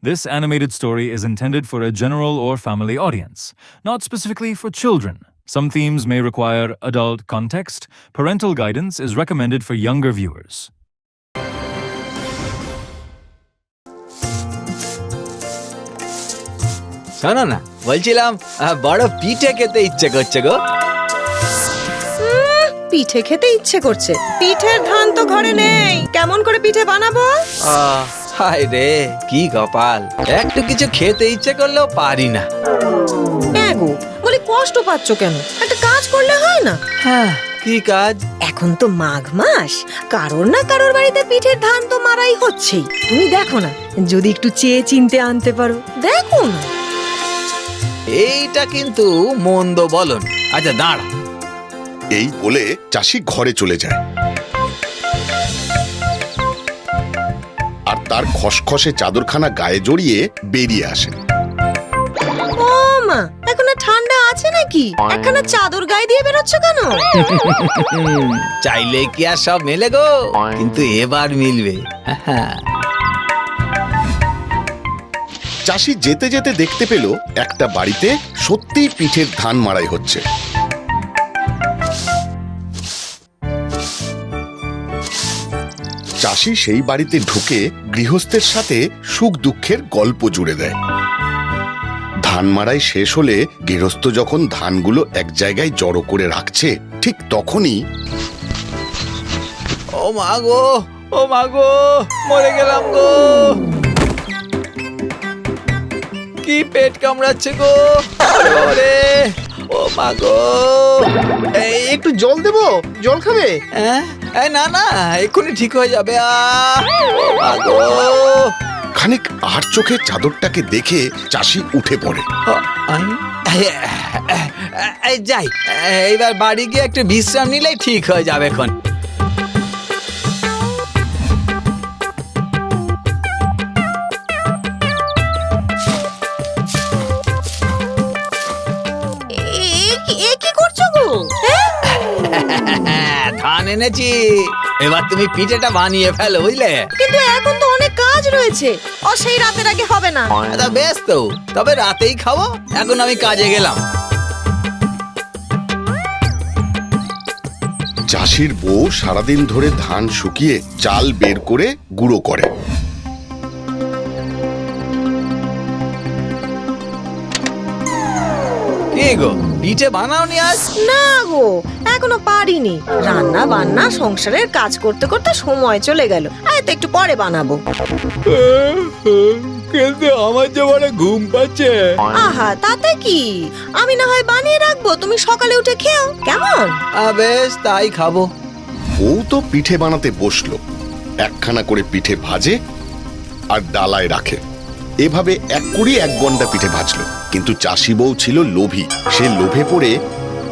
This animated story is intended for a general or family audience, not specifically for children. Some themes may require adult context. Parental guidance is recommended for younger viewers. শোনো না, বলছিলাম বড় পিঠে খেতে ইচ্ছে করছে গো। পিঠে খেতে ইচ্ছে করছে? পিঠের ধান তো ঘরে নেই, কেমন করে পিঠে বানাবো? হায় রে, কি কপাল! একটু কিছু খেতে ইচ্ছে করলেও পারি না। গো, বলি কষ্ট পাচ্ছ কেন? একটা কাজ করলে হয় না? হ্যাঁ, কি কাজ? এখন তো মাঘ মাস, কারোর না কারোর বাড়িতে পিঠের ধান তো মারাই হচ্ছেই। তুমি দেখো না, যদি একটু চেয়ে চিনতে আনতে পারো, দেখো না। এইটা কিন্তু মন্দ বলন। আচ্ছা দাঁড়া। এই বলে চাষি ঘরে চলে যায় আর তার খসখসে চাদরখানা গায়ে জড়িয়ে বেরিয়ে আসে। ও মা, এখন ঠান্ডা আছে নাকি? একখানা চাদর গায়ে দিয়ে বেরোচ্ছ কেন? চাইলে কি আর সব মেলে গো, কিন্তু এবার মিলবে। চাষি যেতে যেতে দেখতে পেল একটা বাড়িতে সত্যিই পিঠের ধান মাড়াই হচ্ছে। চাষি সেই বাড়িতে ঢুকে গৃহস্থের সাথে সুখ দুঃখের গল্প জুড়ে দেয়। ধান মাড়াই শেষ হলে গৃহস্থ যখন ধানগুলো এক জায়গায় জড়ো করে রাখছে, ঠিক তখনই ও মা গো, ও মা গো, মরে গেলাম গো! কি পেট কামড়াচ্ছে গো! ওরে, ও মা গো! একটু জল দেবো? জল খাবে? না না, এক্ষুনি ঠিক হয়ে যাবে। ও মা গো! খানিক আর চোখে চাদরটাকে দেখে চাষি উঠে পড়ে। যাই, এইবার বাড়ি গিয়ে একটু বিশ্রাম নিলেই ঠিক হয়ে যাবে এখন। কি করছো গো? ধান এনেছি, এবার তুমি পিঠেটা বানিয়ে ফেলো, বুঝলে? কিন্তু এখন তো অনেক কাজ রয়েছে, সেই রাতের আগে হবে না। বেশ তো, তবে রাতেই খাবো। এখন আমি কাজে গেলাম। চাষির বউ সারাদিন ধরে ধান শুকিয়ে চাল বের করে গুঁড়ো করে। কি গো, পিঠে বানাওনি আজ? না গো, এখনো পারিনি। রান্না বান্না সংসারের কাজ করতে করতে সময় চলে গেল। তো একটু পরে বানাবো। কিন্তু আমার যে বড় ঘুম পাচ্ছে। আহা, তাতে কি? আমি না হয় বানিয়ে রাখবো, তুমি সকালে উঠে খেও, কেমন? বেশ, তাই খাবো। বউ তো পিঠে বানাতে বসলো। একখানা করে পিঠে ভাজে আর ডালায় রাখে। এভাবে এক ঘন্টা পিঠে ভাজলো। কিন্তু চাষি বউ ছিল লোভী। সে লোভে পড়ে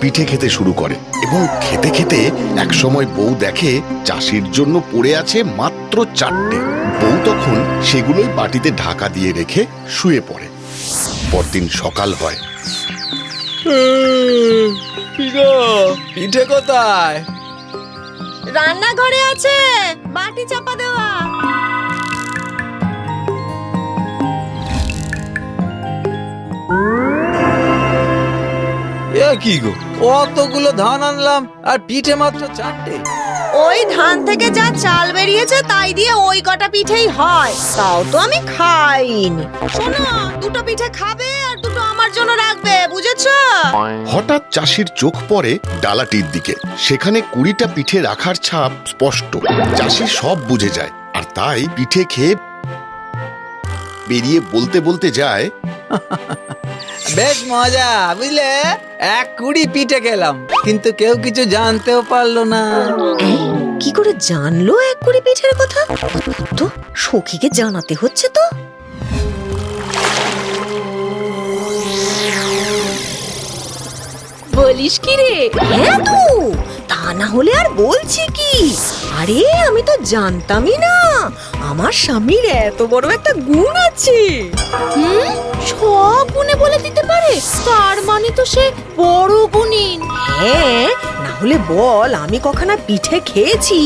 পিঠে খেতে শুরু করে এবং খেতে খেতে এক সময় বউ দেখে চাষির জন্য পড়ে আছে মাত্র 4টে। বউ তখন সেগুলোই বাটিতে ঢাকা দিয়ে রেখে শুয়ে পড়ে। পরদিন সকাল হয়। পিঠে কোথায়? রান্নাঘরে আছে, বাটি চাপা দেওয়া। কি গো, অতগুলো ধান আনলাম আর পিঠে মাত্র 4টে। ওই ধান থেকে যা চাল বেরিয়েছে তাই দিয়ে ওই কটা পিঠেই হয়, তাও তো আমি খাইনি। শোনো, 2টো পিঠে খাবে আর 2টো আমার জন্য রাখবে, বুঝেছো? হঠাৎ চাষির চোখ পড়ে ডালাটির দিকে। সেখানে 20টা পিঠে রাখার ছাপ স্পষ্ট। চাষি সব বুঝে যায় আর তাই পিঠে খেয়ে বেরিয়ে বলতে বলতে যায়, বেশ মজা, বুঝলে? 20 পিঠে খেলাম, কিন্তু কেউ কিছু জানতেও পারলো না। কি করে জানলো 20 পিঠের কথা? তো সখীকে জানাতে হচ্ছে তো। বলিস কি রে? হ্যাঁ তো, তা না হলে আর বলছি কি? আরে আমি তো জানতামই না আমার স্বামীর এত বড় একটা গুণ আছে। সব গুণে বলে দিতে পারে, তার মানে তো সে বড় গুণিন। হ্যাঁ, না হলে বল আমি কখনো পিঠে খেয়েছি,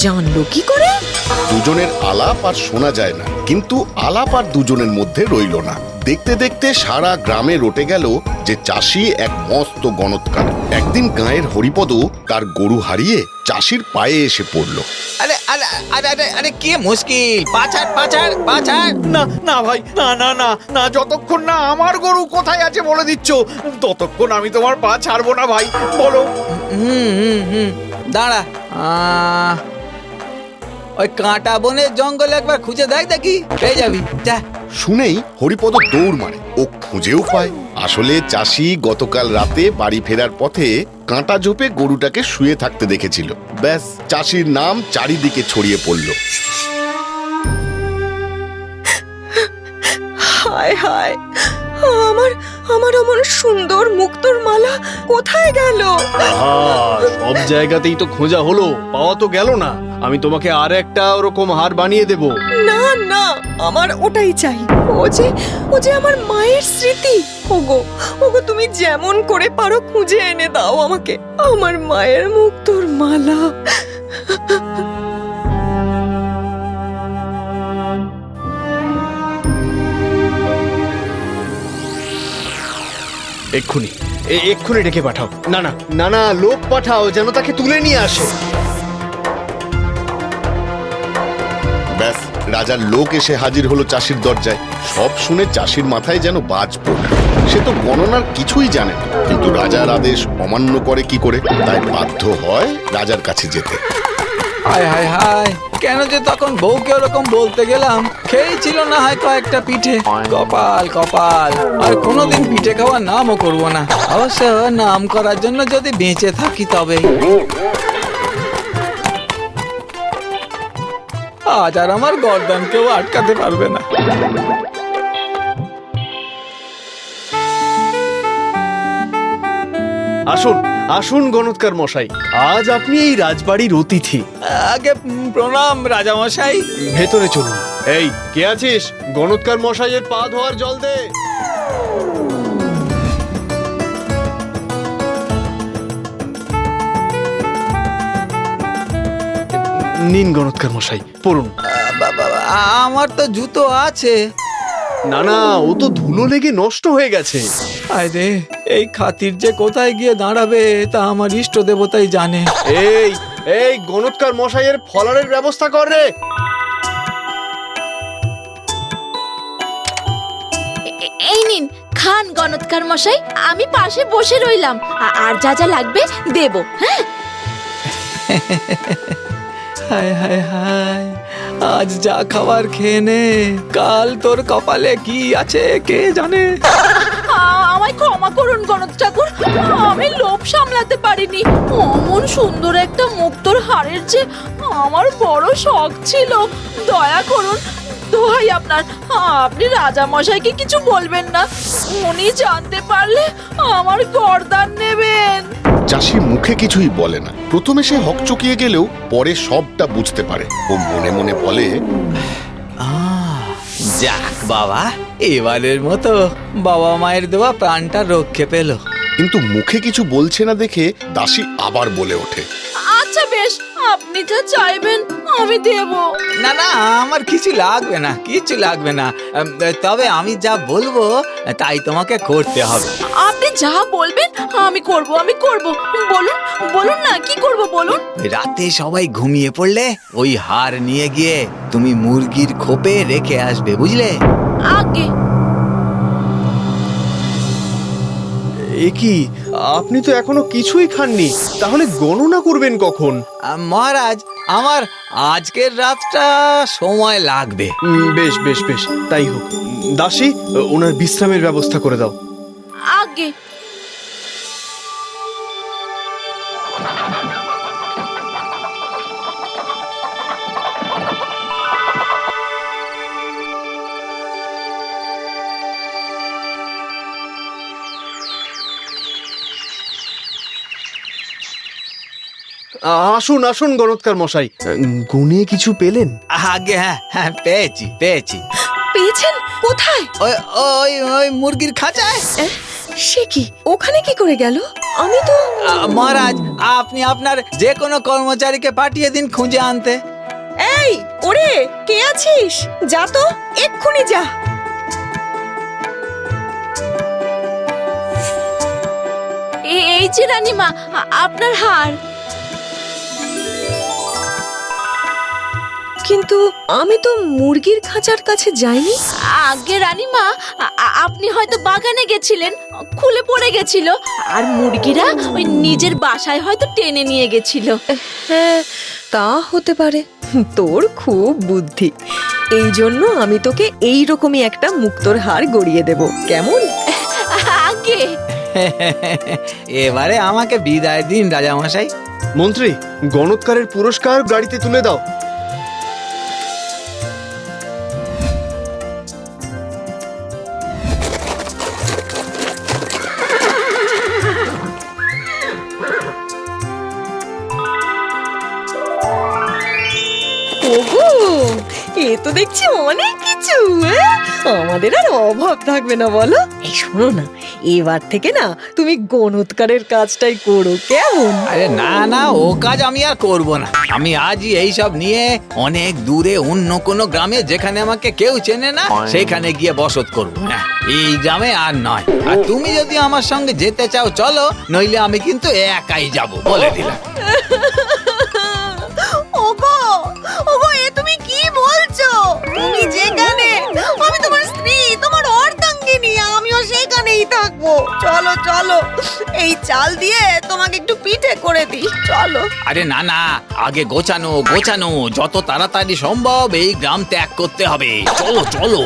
জানলো কি করে? দুজনের আলাপ আর শোনা যায় না, কিন্তু আলাপ আর দুজনের মধ্যে রইল না। দেখতে দেখতে সারা গ্রামে রটে গেল যে চাষি এক মস্ত গণৎকার। একদিন গাঁয়ের হরিপদ তার গরু হারিয়ে চাষির পায়ে এসে পড়ল। আরে আরে আরে আরে আরে কি মুশকিল, পাছাড় পাছাড় পাছাড়। না না ভাই, না না না না, যতক্ষণ না আমার গরু কোথায় আছে বলে দিচ্ছ, ততক্ষণ আমি তোমার পা ছাড়বো না ভাই, বলো। দাঁড়া, ওই কাঁটা বনের জঙ্গলে একবার খুঁজে দেখ, দেখি পেয়ে যাবি, যা। শুনেই হরিপদ দৌড় মারে, ও খুঁজেও পায়। আসলে চাষি গতকাল রাতে বাড়ি ফেরার পথে কাঁটা ঝোপে গরুটাকে শুয়ে থাকতে দেখেছিল। ব্যাস, চাষির নাম চারিদিকে ছড়িয়ে পড়ল। হায় হায়, আমার আমার অমন সুন্দর মুক্তোর মালা কোথায় গেল? সব জায়গাতেই তো খোঁজা হলো, পাওয়া তো গেল না। আমি তোমাকে আর একটা ওরকম হার বানিয়ে দেব। না না, আমার ওটাই চাই। ও যে আমার মায়ের স্মৃতি। ওগো ওগো, তুমি যেমন করে পারো খুঁজে এনে দাও আমাকে আমার মায়ের মুক্তোর মালা। এক্ষুনি ডেকে পাঠাও। না না না না, লোক পাঠাও যেন তাকে তুলে নিয়ে আসে। ব্যাস, রাজার লোক এসে হাজির হলো চাষির দরজায়। সব শুনে চাষির মাথায় যেন বাজ পড়ল। সে তো গণনার কিছুই জানে না, কিন্তু রাজার আদেশ অমান্য করে কি করে? তাই বাধ্য হয় রাজার কাছে যেতে। হায় হায় হায়, কেন যে তখন বউকে ওরকম বলতে গেলাম। খেয়েছিল না হয় কয়েকটা পিঠে, কপাল কপাল। আর কোনোদিন পিঠে খাওয়ার নামও করবো না। অবশ্য নাম করার জন্য যদি বেঁচে থাকি তবে। আজ আর আমার গর্দান কেউ আটকাতে পারবে না। আসুন আসুন গণৎকার মশাই, আজ আপনি এই রাজবাড়ির অতিথি। আগে প্রণাম রাজামশাই। ভেতরে চলুন। এই, কে আছিস? গণৎকার মশাইয়ের পা ধোয়ার জল দে। নিন গণৎকার মশাই, পড়ুন। আমার তো জুতো আছে। না না, ও তো ধুলো লেগে নষ্ট হয়ে গেছে। আরে, এই খাতির যে কোথায় গিয়ে দাঁড়াবে তা আমার ইষ্ট দেবতাই জানে। এই এই গণৎকার মশাইয়ের ফলারের ব্যবস্থা কর রে। এই নিন, খান গণৎকার মশাই, আমি পাশে বসে রইলাম, আর যা যা লাগবে দেব। হ্যাঁ, হায় হায় হায়, আজ যা খাবার খেয়ে নে, কাল তোর কপালে কি আছে কে জানে। আমায় ক্ষমা করুন গণৎ ঠাকুর, আমি লোভ সামলাতে পারিনি। অমন সুন্দর একটা মুক্তোর হারের যে আমার বড় শখ ছিল। দয়া করুন, দোহাই আপনার, আপনি রাজা মশাইকে কিছু বলবেন না। উনি জানতে পারলে আমার গর্দান নেবেন। চাষি মুখে কিছুই বলে না। প্রথমে সে হকচকিয়ে গেলেও পরে সবটা বুঝতে পারে। ও মনে মনে বলে, যাক বাবা, এবারের মতো বাবা মায়ের দেওয়া প্রাণটা রক্ষে পেল। কিন্তু মুখে কিছু বলছে না দেখে দাসী আবার বলে ওঠে, আচ্ছা বেশ, আপনি যা চাইবেন আমি দেব। না না, আমার কিছু লাগবে না, কিছু লাগবে না। তবে আমি যা বলবো তাই তোমাকে করতে হবে। আপনি যা বলবেন আমি করব, আমি করব। বলুন বলুন না, কি করব বলুন। রাতে সবাই ঘুমিয়ে পড়লে ওই হার নিয়ে গিয়ে তুমি মুরগির খোপে রেখে আসবে, বুঝলে? আগে এ কি, আপনি তো এখনো কিছুই খাননি, তাহলে গণনা করবেন কখন? মহারাজ, আমার আজকের রাতটা সময় লাগবে। বেশ বেশ বেশ, তাই হোক। দাসী, ওনার বিশ্রামের ব্যবস্থা করে দাও। আগে আসুন আসুন গণৎকার মশাই, গুনে কিছু পেলেন? আগে হ্যাঁ হ্যাঁ, পেয়েছি পেয়েছি। পেয়েছেন? কোথায়? ওই ওই ওই মুরগির খাঁচায়। সে কি, ওখানে কি করে গেল? আমি তো মহারাজ, আপনি আপনার যে কোনো কর্মচারীকে পাঠিয়ে দিন খুঁজে আনতে। এই ওরে, কে আছিস? যা তো, এক্ষুনি যা। এই যে রানীমা, আপনার হার। কিন্তু আমি তো মুরগির খাঁচার কাছে যাইনি। আগে রানীমা, আপনি হয়তো বাগানে গেছিলেন, খুলে পড়ে গেছিল, আর মুরগিরা ওই নিজের বাসায় হয়তো টেনে নিয়ে গেছিল। হ্যাঁ, তা হতে পারে। তোর খুব বুদ্ধি। এই জন্য আমি তোকে এই রকমই একটা মুক্তোর হার গড়িয়ে দেব, কেমন? আগে এবারে আমাকে বিদায় দিন রাজামশাই। মন্ত্রী, গণৎকারের পুরস্কার গাড়িতে তুলে দাও। ওগো, এ তো দেখছি অনেক কিছু। আমাদের আর অভাব থাকবে না, বলো? এই শোনো না, এবার থেকে না তুমি গণৎকারের কাজটাই করো, কেমন? আরে না না, ও কাজ আমি আর করব না। আমি আজই এই সব নিয়ে অনেক দূরে অন্য কোনো গ্রামে, যেখানে আমাকে কেউ চেনে না, সেখানে গিয়ে বসত করব। হ্যাঁ, এই গ্রামে আর নয়। আর তুমি যদি আমার সঙ্গে যেতে চাও চলো, নইলে আমি কিন্তু একাই যাব, বলে দিলাম। ওগো, ওগো, এ তুমি কি বলছো? তুমি যেখানে, আমি তোমার স্ত্রী, তোমার অর্ধাঙ্গিনী, আমিও সেখানেই থাকবো। চলো চলো, এই চাল দিয়ে তোমাকে একটু পিঠে করে দিই, চলো। আরে না না, আগে গোছানো গোছানো, যত তাড়াতাড়ি সম্ভব এই গ্রাম ত্যাগ করতে হবে। চলো চলো।